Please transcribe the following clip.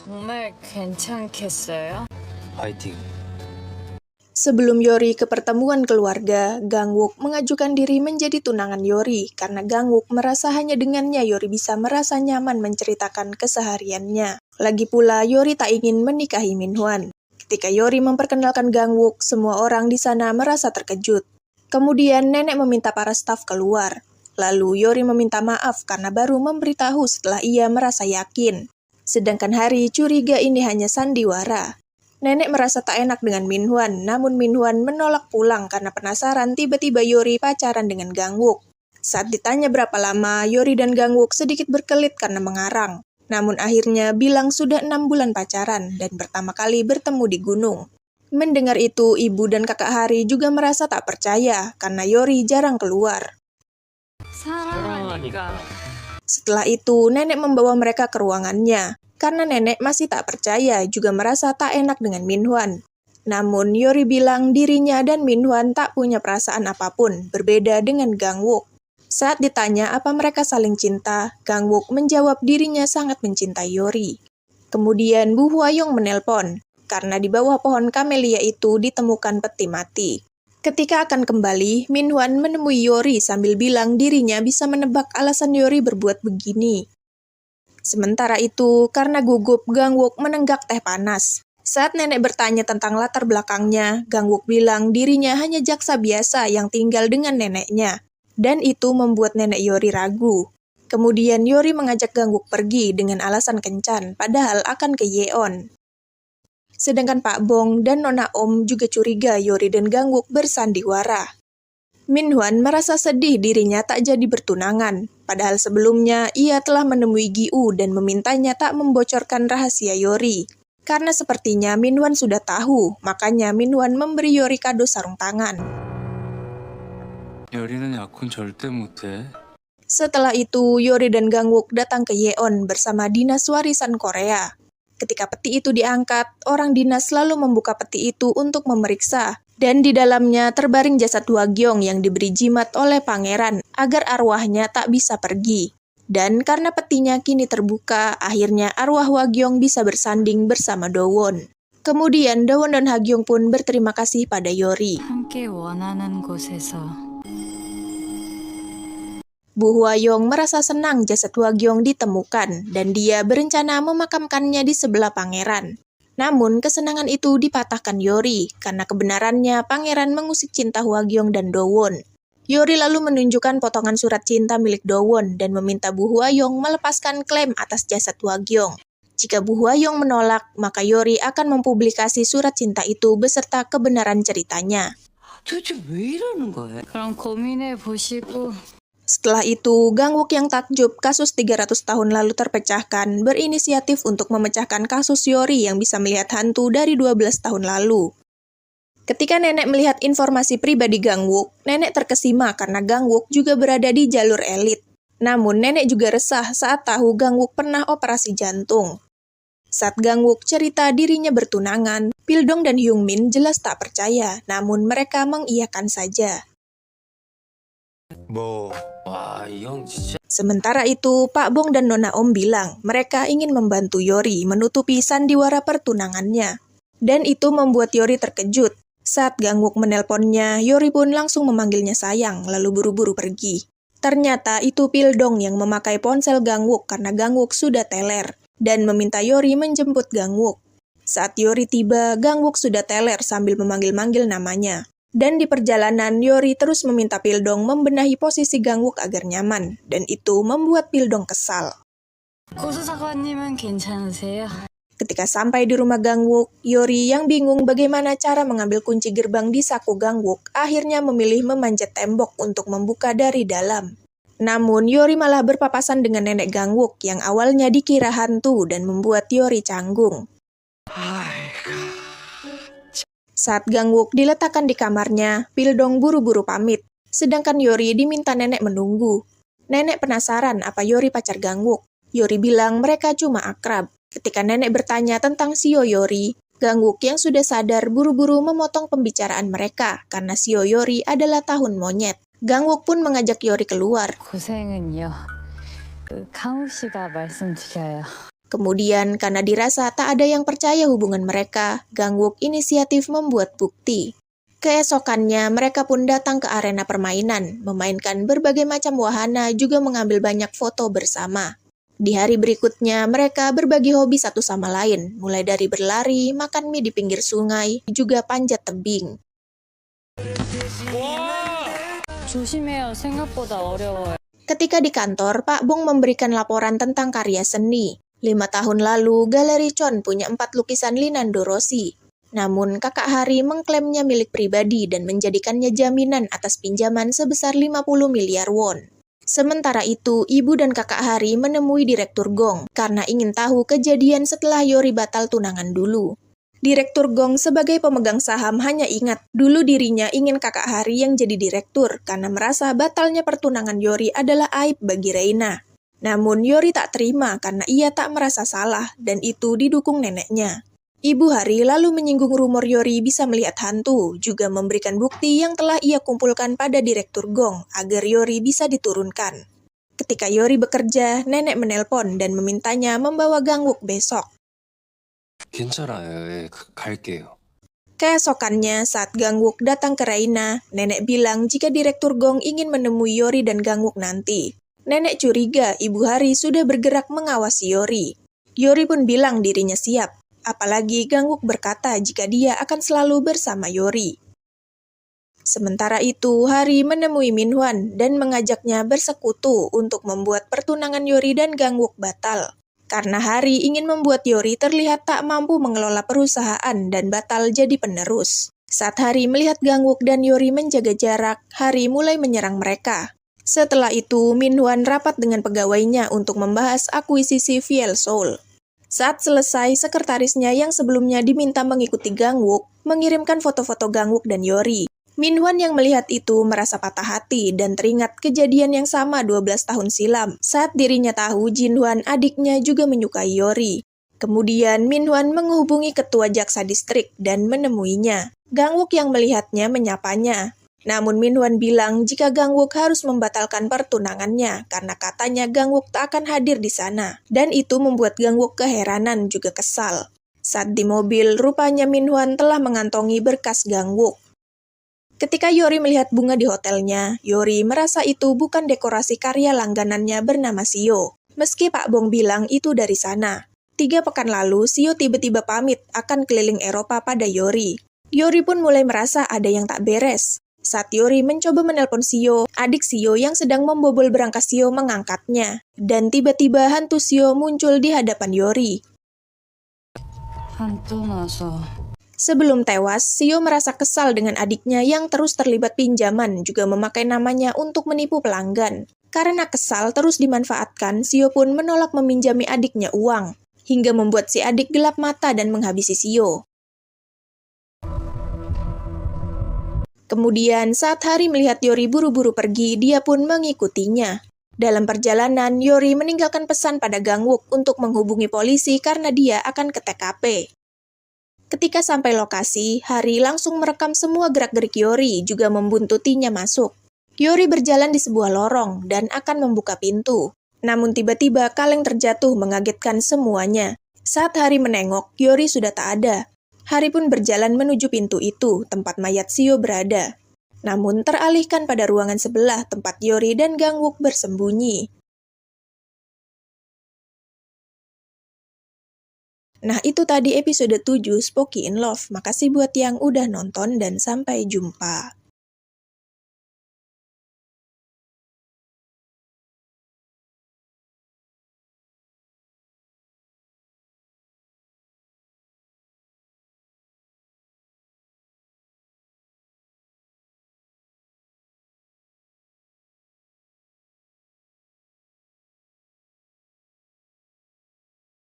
정말 괜찮겠어요? 파이팅. Sebelum Yori ke pertemuan keluarga, Gangwook mengajukan diri menjadi tunangan Yori karena Gangwook merasa hanya dengannya Yori bisa merasa nyaman menceritakan kesehariannya. Lagi pula, Yori tak ingin menikahi Minhwan. Ketika Yori memperkenalkan Gangwook, semua orang di sana merasa terkejut. Kemudian nenek meminta para staf keluar. Lalu Yori meminta maaf karena baru memberitahu setelah ia merasa yakin. Sedangkan Hari curiga ini hanya sandiwara. Nenek merasa tak enak dengan Minhwan, namun Minhwan menolak pulang karena penasaran tiba-tiba Yori pacaran dengan Gangwook. Saat ditanya berapa lama, Yori dan Gangwook sedikit berkelit karena mengarang. Namun akhirnya bilang sudah 6 bulan pacaran dan pertama kali bertemu di gunung. Mendengar itu, ibu dan kakak Hari juga merasa tak percaya karena Yori jarang keluar. 사랑하니까. Setelah itu, nenek membawa mereka ke ruangannya. Karena nenek masih tak percaya, juga merasa tak enak dengan Minhwan. Namun, Yori bilang dirinya dan Minhwan tak punya perasaan apapun, berbeda dengan Gangwook. Saat ditanya apa mereka saling cinta, Gangwook menjawab dirinya sangat mencintai Yori. Kemudian, Bu Hwayong menelpon, karena di bawah pohon kamelia itu ditemukan peti mati. Ketika akan kembali, Minhwan menemui Yori sambil bilang dirinya bisa menebak alasan Yori berbuat begini. Sementara itu, karena gugup, Gangwook menenggak teh panas. Saat nenek bertanya tentang latar belakangnya, Gangwook bilang dirinya hanya jaksa biasa yang tinggal dengan neneknya. Dan itu membuat nenek Yori ragu. Kemudian Yori mengajak Gangwook pergi dengan alasan kencan, padahal akan ke Yeon. Sedangkan Pak Bong dan Nona Om juga curiga Yori dan Gangwook bersandiwara. Minhwan merasa sedih dirinya tak jadi bertunangan, padahal sebelumnya ia telah menemui Giu dan memintanya tak membocorkan rahasia Yori. Karena sepertinya Minhwan sudah tahu, makanya Minhwan memberi Yori kado sarung tangan. 여리는 약혼 절대 못해. Setelah itu, Yori dan Gangwook datang ke Yeon bersama dinas warisan Korea. Ketika peti itu diangkat, orang dinas lalu membuka peti itu untuk memeriksa. Dan di dalamnya terbaring jasad Hwagyong yang diberi jimat oleh pangeran agar arwahnya tak bisa pergi. Dan karena petinya kini terbuka, akhirnya arwah Hwagyong bisa bersanding bersama Dowon. Kemudian Dowon dan Hagyong pun berterima kasih pada Yori. 함께 원하는 곳에서. Bu Hwayong merasa senang jasad Hwagyong ditemukan dan dia berencana memakamkannya di sebelah pangeran. Namun, kesenangan itu dipatahkan Yori, karena kebenarannya pangeran mengusik cinta Hwagyong dan Dowon. Yori lalu menunjukkan potongan surat cinta milik Dowon dan meminta Bu Hwayong melepaskan klaim atas jasad Hwagyong. Jika Bu Hwayong menolak, maka Yori akan mempublikasi surat cinta itu beserta kebenaran ceritanya. 도대체 왜 이러는 거야? 그럼 고민해 보시고. Setelah itu, Gangwook yang takjub kasus 300 tahun lalu terpecahkan berinisiatif untuk memecahkan kasus Yori yang bisa melihat hantu dari 12 tahun lalu. Ketika nenek melihat informasi pribadi Gangwook, nenek terkesima karena Gangwook juga berada di jalur elit. Namun nenek juga resah saat tahu Gangwook pernah operasi jantung. Saat Gangwook cerita dirinya bertunangan, Pildong dan Hyungmin jelas tak percaya, namun mereka mengiyakan saja. 와, 이 형 진짜. Sementara itu, Pak Bong dan Nona Om bilang mereka ingin membantu Yori menutupi sandiwara pertunangannya. Dan itu membuat Yori terkejut. Saat Gangwook menelponnya, Yori pun langsung memanggilnya sayang, lalu buru-buru pergi. Ternyata itu Pildong yang memakai ponsel Gangwook karena Gangwook sudah teler, dan meminta Yori menjemput Gangwook. Saat Yori tiba, Gangwook sudah teler sambil memanggil-manggil namanya. Dan di perjalanan, Yori terus meminta Pildong membenahi posisi Gangwook agar nyaman, dan itu membuat Pildong kesal. 고수사관님은 괜찮으세요? Ketika sampai di rumah Gangwook, Yori yang bingung bagaimana cara mengambil kunci gerbang di saku Gangwook, akhirnya memilih memanjat tembok untuk membuka dari dalam. Namun, Yori malah berpapasan dengan nenek Gangwook yang awalnya dikira hantu dan membuat Yori canggung. Saat Gangwook diletakkan di kamarnya, Pildong buru-buru pamit, sedangkan Yori diminta nenek menunggu. Nenek penasaran apa Yori pacar Gangwook. Yori bilang mereka cuma akrab. Ketika nenek bertanya tentang Sio Yori, Gangwook yang sudah sadar buru-buru memotong pembicaraan mereka karena Sio Yori adalah tahun monyet. Gangwook pun mengajak Yori keluar. 고생은요. 강욱 씨가 말씀드려요. Kemudian, karena dirasa tak ada yang percaya hubungan mereka, Gangwook inisiatif membuat bukti. Keesokannya, mereka pun datang ke arena permainan, memainkan berbagai macam wahana, juga mengambil banyak foto bersama. Di hari berikutnya, mereka berbagi hobi satu sama lain, mulai dari berlari, makan mie di pinggir sungai, juga panjat tebing. 조심해요. 생각보다 어려워요. Ketika di kantor, Pak Bong memberikan laporan tentang karya seni. 5 tahun lalu, Galeri Chon punya 4 lukisan Linando Rossi. Namun, kakak Hari mengklaimnya milik pribadi dan menjadikannya jaminan atas pinjaman sebesar 50 miliar won. Sementara itu, ibu dan kakak Hari menemui Direktur Gong karena ingin tahu kejadian setelah Yori batal tunangan dulu. Direktur Gong sebagai pemegang saham hanya ingat dulu dirinya ingin kakak Hari yang jadi direktur karena merasa batalnya pertunangan Yori adalah aib bagi Reina. Namun Yori tak terima karena ia tak merasa salah dan itu didukung neneknya. Ibu Hari lalu menyinggung rumor Yori bisa melihat hantu, juga memberikan bukti yang telah ia kumpulkan pada Direktur Gong agar Yori bisa diturunkan. Ketika Yori bekerja, nenek menelpon dan memintanya membawa Gangwook besok. 괜찮아요. 예, 갈게요. Keesokannya, saat Gangwook datang ke Reina, nenek bilang jika Direktur Gong ingin menemui Yori dan Gangwook nanti. Nenek curiga Ibu Hari sudah bergerak mengawasi Yori. Yori pun bilang dirinya siap, apalagi Gangwook berkata jika dia akan selalu bersama Yori. Sementara itu, Hari menemui Minhwan dan mengajaknya bersekutu untuk membuat pertunangan Yori dan Gangwook batal. Karena Hari ingin membuat Yori terlihat tak mampu mengelola perusahaan dan batal jadi penerus. Saat Hari melihat Gangwook dan Yori menjaga jarak, Hari mulai menyerang mereka. Setelah itu, Minhwan rapat dengan pegawainya untuk membahas akuisisi Viel Soul. Saat selesai, sekretarisnya yang sebelumnya diminta mengikuti Gangwook, mengirimkan foto-foto Gangwook dan Yori. Minhwan yang melihat itu merasa patah hati dan teringat kejadian yang sama 12 tahun silam saat dirinya tahu Jinhwan adiknya juga menyukai Yori. Kemudian Minhwan menghubungi ketua jaksa distrik dan menemuinya. Gangwook yang melihatnya menyapanya. Namun Minhwan bilang jika Gangwook harus membatalkan pertunangannya karena katanya Gangwook tak akan hadir di sana. Dan itu membuat Gangwook keheranan juga kesal. Saat di mobil, rupanya Minhwan telah mengantongi berkas Gangwook. Ketika Yori melihat bunga di hotelnya, Yori merasa itu bukan dekorasi karya langganannya bernama Sio. Meski Pak Bong bilang itu dari sana. 3 pekan lalu, Sio tiba-tiba pamit akan keliling Eropa pada Yori. Yori pun mulai merasa ada yang tak beres. Saat Yori mencoba menelpon Sio, adik Sio yang sedang membobol berangkas Sio mengangkatnya. Dan tiba-tiba hantu Sio muncul di hadapan Yori. 한또 나서. Sebelum tewas, Sio merasa kesal dengan adiknya yang terus terlibat pinjaman, juga memakai namanya untuk menipu pelanggan. Karena kesal terus dimanfaatkan, Sio pun menolak meminjami adiknya uang, hingga membuat si adik gelap mata dan menghabisi Sio. Kemudian, saat Hari melihat Yori buru-buru pergi, dia pun mengikutinya. Dalam perjalanan, Yori meninggalkan pesan pada Gangwook untuk menghubungi polisi karena dia akan ke TKP. Ketika sampai lokasi, Hari langsung merekam semua gerak-gerik Yori, juga membuntutinya masuk. Yori berjalan di sebuah lorong dan akan membuka pintu. Namun tiba-tiba kaleng terjatuh mengagetkan semuanya. Saat Hari menengok, Yori sudah tak ada. Hari pun berjalan menuju pintu itu, tempat mayat Sio berada. Namun teralihkan pada ruangan sebelah tempat Yori dan Gangwook bersembunyi. Nah, itu tadi episode 7 Spooky in Love. Makasih buat yang udah nonton dan sampai jumpa.